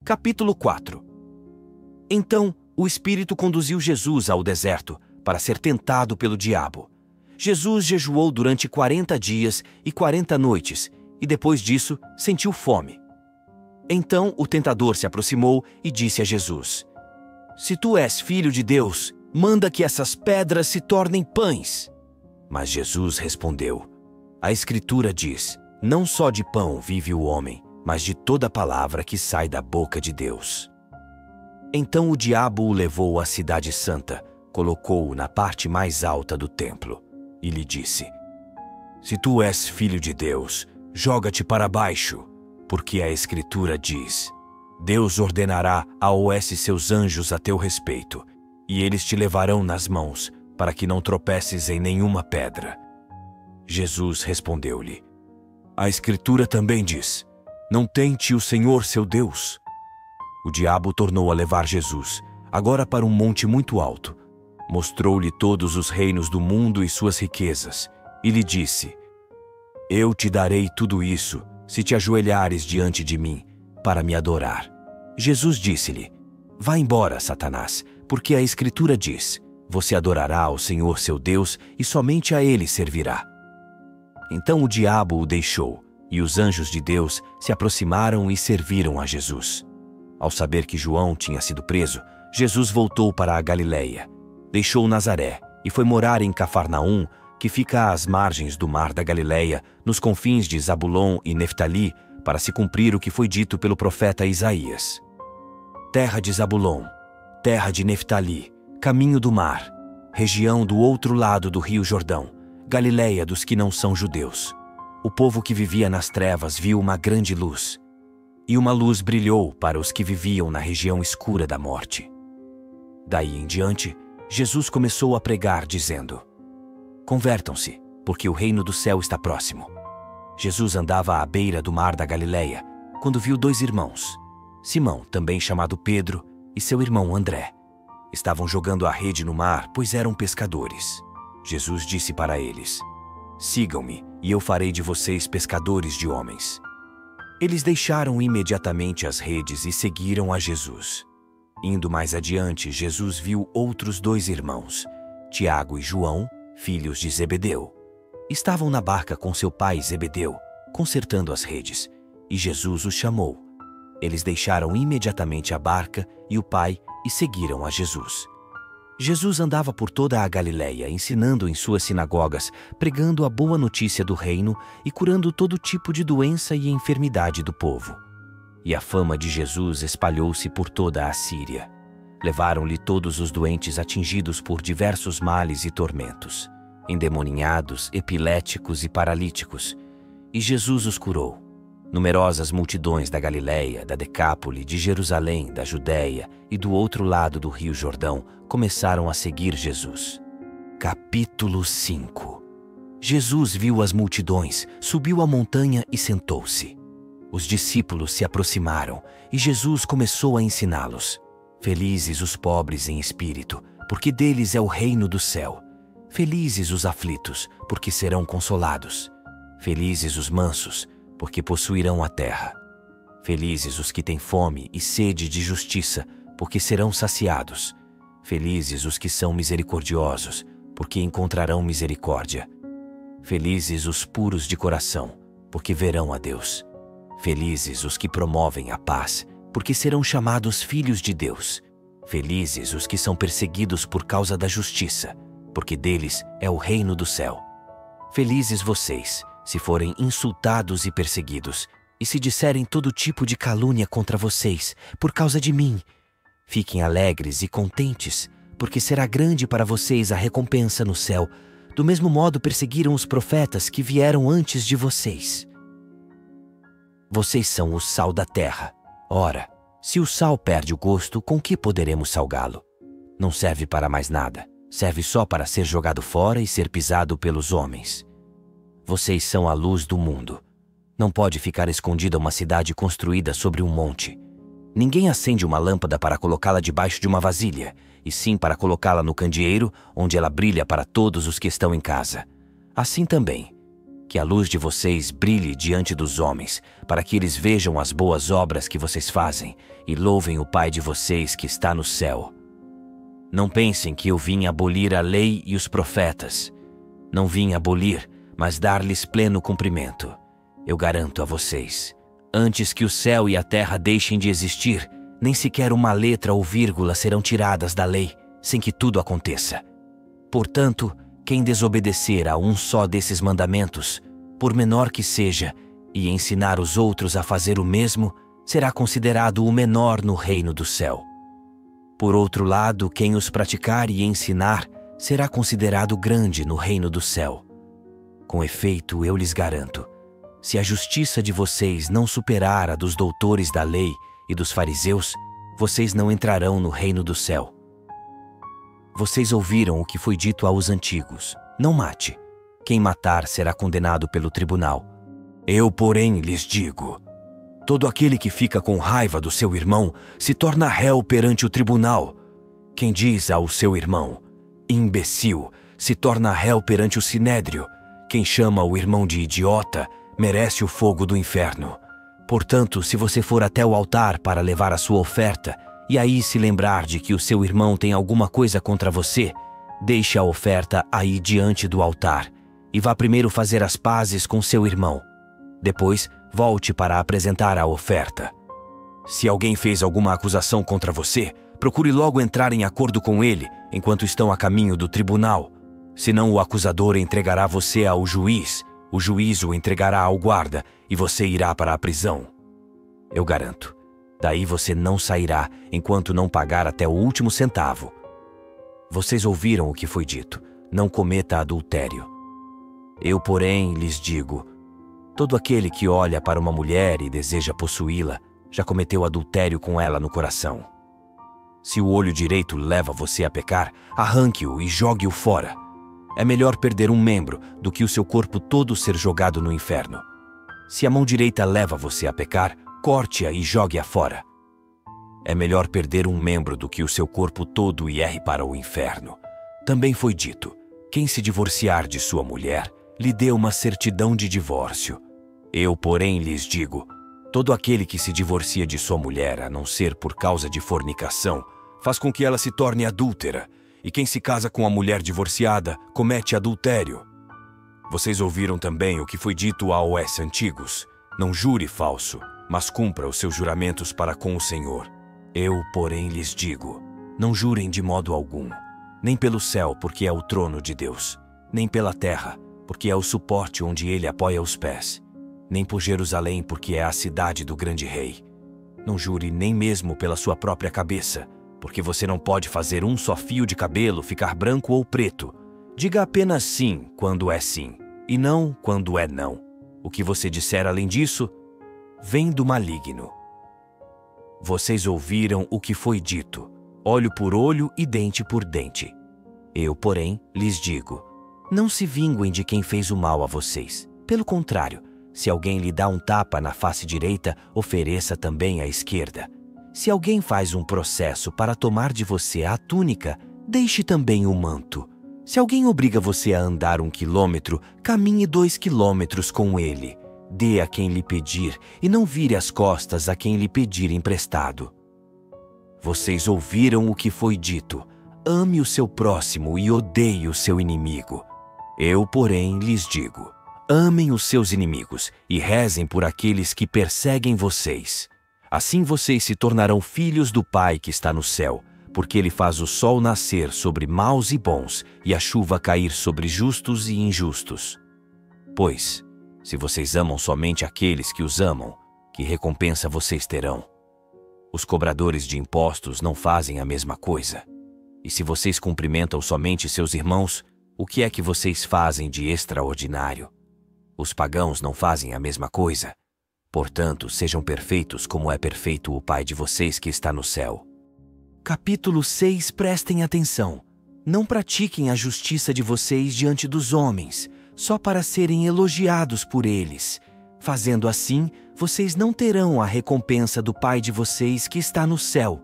Capítulo 4. Então, o Espírito conduziu Jesus ao deserto para ser tentado pelo diabo. Jesus jejuou durante 40 dias e 40 noites, e depois disso sentiu fome. Então o tentador se aproximou e disse a Jesus: Se tu és filho de Deus, manda que essas pedras se tornem pães. Mas Jesus respondeu: A Escritura diz: Não só de pão vive o homem, mas de toda palavra que sai da boca de Deus. Então o diabo o levou à cidade santa, colocou-o na parte mais alta do templo e lhe disse: Se tu és filho de Deus, joga-te para baixo, porque a Escritura diz: Deus ordenará a seus anjos a teu respeito, e eles te levarão nas mãos, para que não tropeces em nenhuma pedra. Jesus respondeu-lhe: A Escritura também diz: Não tente o Senhor seu Deus. O diabo tornou a levar Jesus, agora para um monte muito alto. Mostrou-lhe todos os reinos do mundo e suas riquezas, e lhe disse: Eu te darei tudo isso, se te ajoelhares diante de mim, para me adorar. Jesus disse-lhe: Vá embora, Satanás, porque a Escritura diz: Você adorará ao Senhor seu Deus e somente a Ele servirá. Então o diabo o deixou, e os anjos de Deus se aproximaram e serviram a Jesus. Ao saber que João tinha sido preso, Jesus voltou para a Galileia. Deixou Nazaré e foi morar em Cafarnaum, que fica às margens do mar da Galileia, nos confins de Zabulon e Neftali, para se cumprir o que foi dito pelo profeta Isaías. Terra de Zabulon, terra de Neftali, caminho do mar, região do outro lado do rio Jordão, Galileia dos que não são judeus. O povo que vivia nas trevas viu uma grande luz, e uma luz brilhou para os que viviam na região escura da morte. Daí em diante, Jesus começou a pregar, dizendo: Convertam-se, porque o reino do céu está próximo. Jesus andava à beira do mar da Galileia, quando viu 2 irmãos, Simão, também chamado Pedro, e seu irmão André. Estavam jogando a rede no mar, pois eram pescadores. Jesus disse para eles: Sigam-me, e eu farei de vocês pescadores de homens. Eles deixaram imediatamente as redes e seguiram a Jesus. Indo mais adiante, Jesus viu outros 2 irmãos, Tiago e João, filhos de Zebedeu. Estavam na barca com seu pai Zebedeu, consertando as redes, e Jesus os chamou. Eles deixaram imediatamente a barca e o pai e seguiram a Jesus. Jesus andava por toda a Galileia, ensinando em suas sinagogas, pregando a boa notícia do reino e curando todo tipo de doença e enfermidade do povo. E a fama de Jesus espalhou-se por toda a Síria. Levaram-lhe todos os doentes atingidos por diversos males e tormentos, endemoninhados, epiléticos e paralíticos, e Jesus os curou. Numerosas multidões da Galileia, da Decápole, de Jerusalém, da Judéia e do outro lado do rio Jordão começaram a seguir Jesus. Capítulo 5. Jesus viu as multidões, subiu a montanha e sentou-se. Os discípulos se aproximaram e Jesus começou a ensiná-los. Felizes os pobres em espírito, porque deles é o reino do céu. Felizes os aflitos, porque serão consolados. Felizes os mansos, porque possuirão a terra. Felizes os que têm fome e sede de justiça, porque serão saciados. Felizes os que são misericordiosos, porque encontrarão misericórdia. Felizes os puros de coração, porque verão a Deus. Felizes os que promovem a paz, porque serão chamados filhos de Deus. Felizes os que são perseguidos por causa da justiça, porque deles é o reino do céu. Felizes vocês, se forem insultados e perseguidos, e se disserem todo tipo de calúnia contra vocês, por causa de mim. Fiquem alegres e contentes, porque será grande para vocês a recompensa no céu. Do mesmo modo perseguiram os profetas que vieram antes de vocês. Vocês são o sal da terra. Ora, se o sal perde o gosto, com que poderemos salgá-lo? Não serve para mais nada. Serve só para ser jogado fora e ser pisado pelos homens. Vocês são a luz do mundo. Não pode ficar escondida uma cidade construída sobre um monte. Ninguém acende uma lâmpada para colocá-la debaixo de uma vasilha, e sim para colocá-la no candeeiro, onde ela brilha para todos os que estão em casa. Assim também, Que a luz de vocês brilhe diante dos homens, para que eles vejam as boas obras que vocês fazem e louvem o Pai de vocês que está no céu. Não pensem que eu vim abolir a lei e os profetas. Não vim abolir, mas dar-lhes pleno cumprimento. Eu garanto a vocês, antes que o céu e a terra deixem de existir, nem sequer uma letra ou vírgula serão tiradas da lei, sem que tudo aconteça. Portanto, quem desobedecer a um só desses mandamentos, por menor que seja, e ensinar os outros a fazer o mesmo, será considerado o menor no reino do céu. Por outro lado, quem os praticar e ensinar, será considerado grande no reino do céu. Com efeito, eu lhes garanto, se a justiça de vocês não superar a dos doutores da lei e dos fariseus, vocês não entrarão no reino do céu. Vocês ouviram o que foi dito aos antigos: não mate. Quem matar será condenado pelo tribunal. Eu, porém, lhes digo: todo aquele que fica com raiva do seu irmão se torna réu perante o tribunal. Quem diz ao seu irmão, imbecil, se torna réu perante o sinédrio. Quem chama o irmão de idiota, merece o fogo do inferno. Portanto, se você for até o altar para levar a sua oferta, e aí se lembrar de que o seu irmão tem alguma coisa contra você, deixe a oferta aí diante do altar, e vá primeiro fazer as pazes com seu irmão. Depois, volte para apresentar a oferta. Se alguém fez alguma acusação contra você, procure logo entrar em acordo com ele, enquanto estão a caminho do tribunal. Senão o acusador entregará você ao juiz, o juiz o entregará ao guarda, e você irá para a prisão. Eu garanto, daí você não sairá enquanto não pagar até o último centavo. Vocês ouviram o que foi dito: não cometa adultério. Eu, porém, lhes digo: todo aquele que olha para uma mulher e deseja possuí-la, já cometeu adultério com ela no coração. Se o olho direito leva você a pecar, arranque-o e jogue-o fora. É melhor perder um membro do que o seu corpo todo ser jogado no inferno. Se a mão direita leva você a pecar, corte-a e jogue-a fora. É melhor perder um membro do que o seu corpo todo e erre para o inferno. Também foi dito: quem se divorciar de sua mulher, lhe dê uma certidão de divórcio. Eu, porém, lhes digo: todo aquele que se divorcia de sua mulher, a não ser por causa de fornicação, faz com que ela se torne adúltera, e quem se casa com a mulher divorciada comete adultério. Vocês ouviram também o que foi dito aos antigos: não jure falso, mas cumpra os seus juramentos para com o Senhor. Eu, porém, lhes digo: não jurem de modo algum, nem pelo céu, porque é o trono de Deus, nem pela terra, porque é o suporte onde ele apoia os pés, nem por Jerusalém, porque é a cidade do grande rei. Não jure nem mesmo pela sua própria cabeça, porque você não pode fazer um só fio de cabelo ficar branco ou preto. Diga apenas sim quando é sim, e não quando é não. O que você disser além disso, vem do maligno. Vocês ouviram o que foi dito: olho por olho e dente por dente. Eu, porém, lhes digo: não se vinguem de quem fez o mal a vocês. Pelo contrário, se alguém lhe dá um tapa na face direita, ofereça também a esquerda. Se alguém faz um processo para tomar de você a túnica, deixe também o manto. Se alguém obriga você a andar 1 quilômetro, caminhe 2 quilômetros com ele. Dê a quem lhe pedir e não vire as costas a quem lhe pedir emprestado. Vocês ouviram o que foi dito: ame o seu próximo e odeie o seu inimigo. Eu, porém, lhes digo: amem os seus inimigos e rezem por aqueles que perseguem vocês. Assim vocês se tornarão filhos do Pai que está no céu, porque ele faz o sol nascer sobre maus e bons e a chuva cair sobre justos e injustos. Pois, se vocês amam somente aqueles que os amam, que recompensa vocês terão? Os cobradores de impostos não fazem a mesma coisa. E se vocês cumprimentam somente seus irmãos, o que é que vocês fazem de extraordinário? Os pagãos não fazem a mesma coisa. Portanto, sejam perfeitos como é perfeito o Pai de vocês que está no céu. Capítulo 6. Prestem atenção. Não pratiquem a justiça de vocês diante dos homens, só para serem elogiados por eles. Fazendo assim, vocês não terão a recompensa do Pai de vocês que está no céu.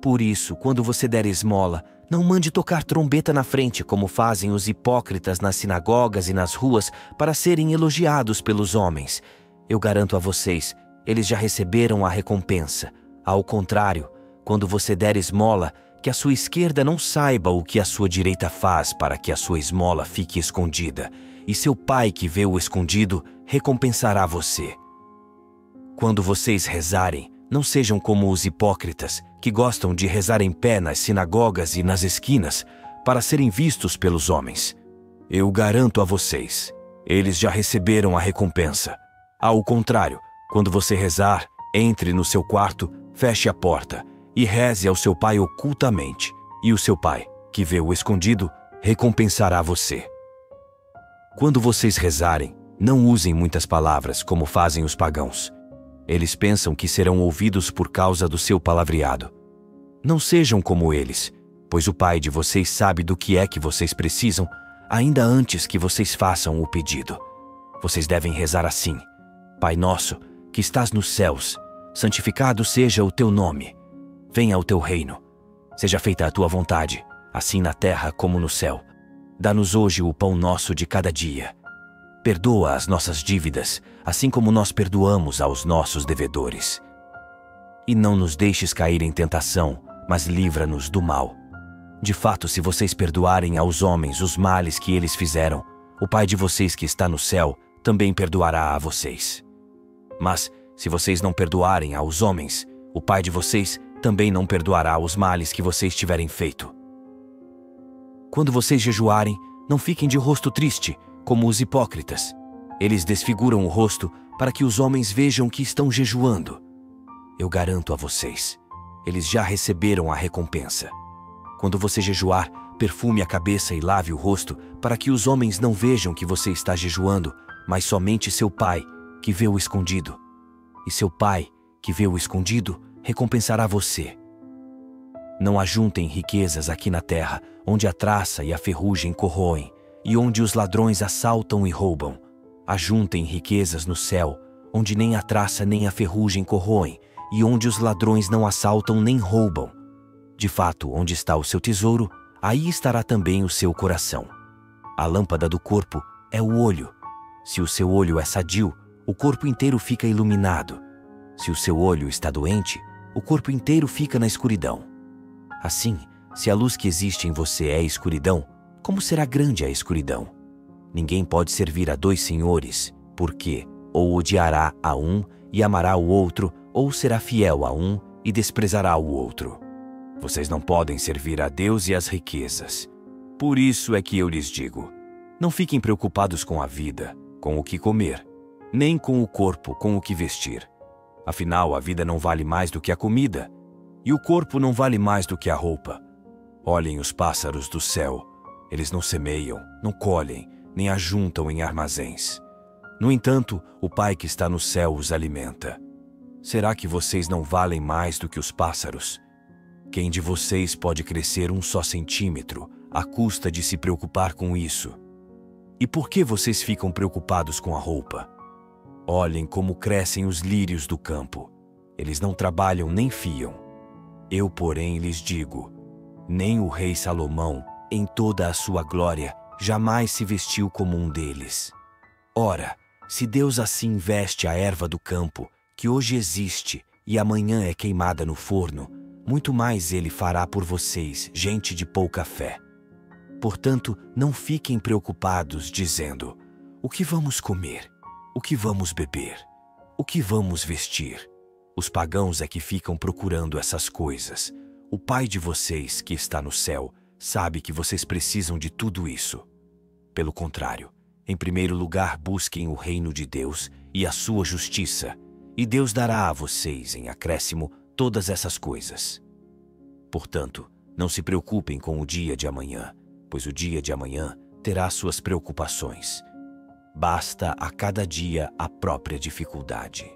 Por isso, quando você der esmola, Não mande tocar trombeta na frente, como fazem os hipócritas nas sinagogas e nas ruas, para serem elogiados pelos homens. Eu garanto a vocês, eles já receberam a recompensa. Ao contrário, quando você der esmola, que a sua esquerda não saiba o que a sua direita faz, para que a sua esmola fique escondida. E seu pai que vê o escondido, recompensará você. Quando vocês rezarem, não sejam como os hipócritas, que gostam de rezar em pé nas sinagogas e nas esquinas, para serem vistos pelos homens. Eu garanto a vocês, eles já receberam a recompensa. Ao contrário, quando você rezar, entre no seu quarto, feche a porta e reze ao seu pai ocultamente. E o seu pai, que vê o escondido, recompensará você. Quando vocês rezarem, não usem muitas palavras como fazem os pagãos. Eles pensam que serão ouvidos por causa do seu palavreado. Não sejam como eles, pois o Pai de vocês sabe do que é que vocês precisam, ainda antes que vocês façam o pedido. Vocês devem rezar assim: Pai nosso, que estás nos céus, santificado seja o teu nome. Venha o teu reino. Seja feita a tua vontade, assim na terra como no céu. Dá-nos hoje o pão nosso de cada dia. Perdoa as nossas dívidas, assim como nós perdoamos aos nossos devedores. E não nos deixes cair em tentação, mas livra-nos do mal. De fato, se vocês perdoarem aos homens os males que eles fizeram, o Pai de vocês que está no céu também perdoará a vocês. Mas, se vocês não perdoarem aos homens, o Pai de vocês também não perdoará os males que vocês tiverem feito. Quando vocês jejuarem, não fiquem de rosto triste, como os hipócritas. Eles desfiguram o rosto para que os homens vejam que estão jejuando. Eu garanto a vocês, eles já receberam a recompensa. Quando você jejuar, perfume a cabeça e lave o rosto, para que os homens não vejam que você está jejuando, mas somente seu Pai, que vê o escondido. E seu Pai, que vê o escondido, recompensará você. Não ajuntem riquezas aqui na terra, onde a traça e a ferrugem corroem, e onde os ladrões assaltam e roubam. Ajuntem riquezas no céu, onde nem a traça nem a ferrugem corroem, e onde os ladrões não assaltam nem roubam. De fato, onde está o seu tesouro, aí estará também o seu coração. A lâmpada do corpo é o olho. Se o seu olho é sadio, o corpo inteiro fica iluminado. Se o seu olho está doente, o corpo inteiro fica na escuridão. Assim, se a luz que existe em você é escuridão, como será grande a escuridão? Ninguém pode servir a dois senhores, porque ou odiará a um e amará o outro, ou será fiel a um e desprezará o outro. Vocês não podem servir a Deus e às riquezas. Por isso é que eu lhes digo, não fiquem preocupados com a vida, com o que comer, nem com o corpo, com o que vestir. Afinal, a vida não vale mais do que a comida, e o corpo não vale mais do que a roupa. Olhem os pássaros do céu. Eles não semeiam, não colhem, nem ajuntam em armazéns. No entanto, o Pai que está no céu os alimenta. Será que vocês não valem mais do que os pássaros? Quem de vocês pode crescer 1 só centímetro à custa de se preocupar com isso? E por que vocês ficam preocupados com a roupa? Olhem como crescem os lírios do campo. Eles não trabalham nem fiam. Eu, porém, lhes digo, nem o rei Salomão, em toda a sua glória, jamais se vestiu como um deles. Ora, se Deus assim veste a erva do campo, que hoje existe e amanhã é queimada no forno, muito mais Ele fará por vocês, gente de pouca fé. Portanto, não fiquem preocupados, dizendo, o que vamos comer? O que vamos beber? O que vamos vestir? Os pagãos é que ficam procurando essas coisas. O Pai de vocês, que está no céu, sabe que vocês precisam de tudo isso. Pelo contrário, em primeiro lugar busquem o reino de Deus e a sua justiça, e Deus dará a vocês, em acréscimo, todas essas coisas. Portanto, não se preocupem com o dia de amanhã, pois o dia de amanhã terá suas preocupações. Basta a cada dia a própria dificuldade.